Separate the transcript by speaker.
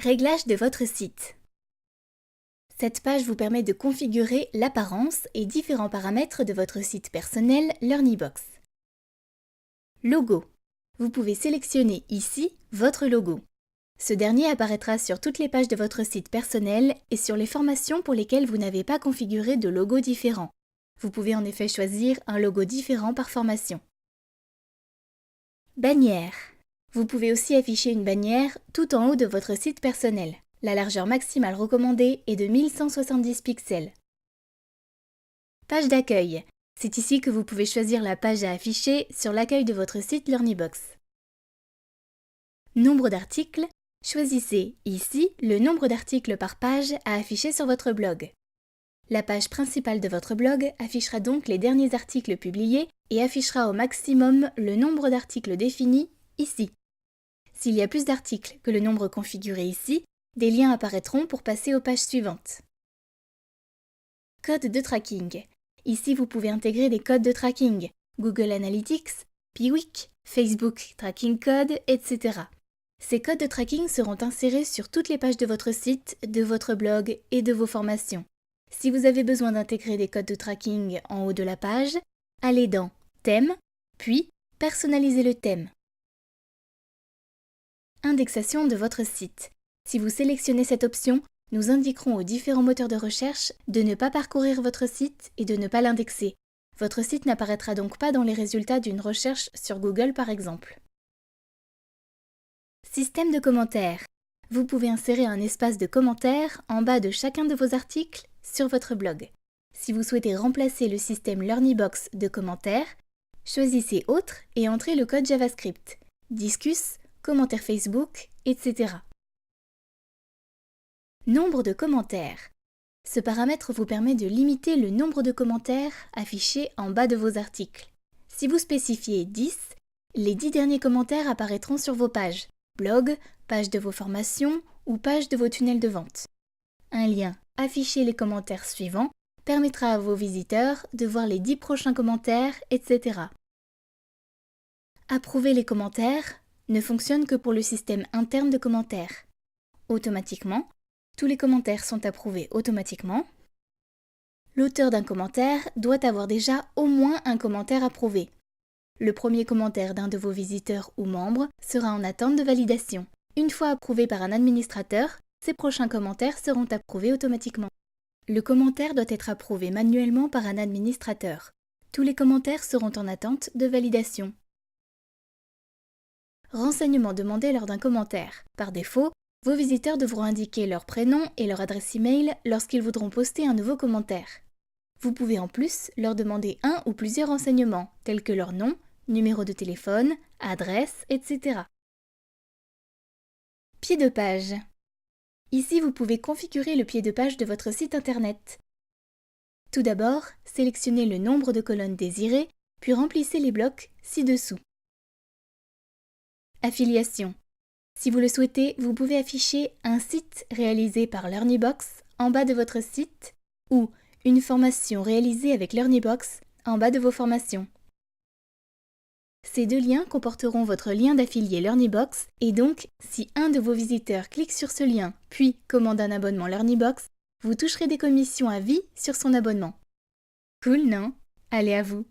Speaker 1: Réglage de votre site. Cette page vous permet de configurer l'apparence et différents paramètres de votre site personnel LearnyBox. Logo. Vous pouvez sélectionner ici votre logo. Ce dernier apparaîtra sur toutes les pages de votre site personnel et sur les formations pour lesquelles vous n'avez pas configuré de logo différent. Vous pouvez en effet choisir un logo différent par formation. Bannière. Vous pouvez aussi afficher une bannière tout en haut de votre site personnel. La largeur maximale recommandée est de 1170 pixels. Page d'accueil. C'est ici que vous pouvez choisir la page à afficher sur l'accueil de votre site LearnyBox. Nombre d'articles. Choisissez ici le nombre d'articles par page à afficher sur votre blog. La page principale de votre blog affichera donc les derniers articles publiés et affichera au maximum le nombre d'articles défini ici. S'il y a plus d'articles que le nombre configuré ici, des liens apparaîtront pour passer aux pages suivantes. Code de tracking. Ici, vous pouvez intégrer des codes de tracking, Google Analytics, Piwik, Facebook Tracking Code, etc. Ces codes de tracking seront insérés sur toutes les pages de votre site, de votre blog et de vos formations. Si vous avez besoin d'intégrer des codes de tracking en haut de la page, allez dans Thème, puis Personnalisez le thème. Indexation de votre site. Si vous sélectionnez cette option, nous indiquerons aux différents moteurs de recherche de ne pas parcourir votre site et de ne pas l'indexer. Votre site n'apparaîtra donc pas dans les résultats d'une recherche sur Google par exemple. Système de commentaires. Vous pouvez insérer un espace de commentaires en bas de chacun de vos articles sur votre blog. Si vous souhaitez remplacer le système LearnyBox de commentaires, choisissez Autres et entrez le code JavaScript, Disqus, commentaires Facebook, etc. Nombre de commentaires. Ce paramètre vous permet de limiter le nombre de commentaires affichés en bas de vos articles. Si vous spécifiez 10, les 10 derniers commentaires apparaîtront sur vos pages, blog, page de vos formations ou page de vos tunnels de vente. Un lien « Afficher les commentaires suivants » permettra à vos visiteurs de voir les 10 prochains commentaires, etc. Approuver les commentaires ne fonctionne que pour le système interne de commentaires. Automatiquement, tous les commentaires sont approuvés automatiquement. L'auteur d'un commentaire doit avoir déjà au moins un commentaire approuvé. Le premier commentaire d'un de vos visiteurs ou membres sera en attente de validation. Une fois approuvé par un administrateur, ces prochains commentaires seront approuvés automatiquement. Le commentaire doit être approuvé manuellement par un administrateur. Tous les commentaires seront en attente de validation. Renseignements demandés lors d'un commentaire. Par défaut, vos visiteurs devront indiquer leur prénom et leur adresse email lorsqu'ils voudront poster un nouveau commentaire. Vous pouvez en plus leur demander un ou plusieurs renseignements, tels que leur nom, numéro de téléphone, adresse, etc. Pied de page. Ici, vous pouvez configurer le pied de page de votre site internet. Tout d'abord, sélectionnez le nombre de colonnes désirées, puis remplissez les blocs ci-dessous. Affiliation. Si vous le souhaitez, vous pouvez afficher un site réalisé par LearnyBox en bas de votre site ou une formation réalisée avec LearnyBox en bas de vos formations. Ces deux liens comporteront votre lien d'affilié LearnyBox et donc, si un de vos visiteurs clique sur ce lien puis commande un abonnement LearnyBox, vous toucherez des commissions à vie sur son abonnement. Cool, non? Allez à vous!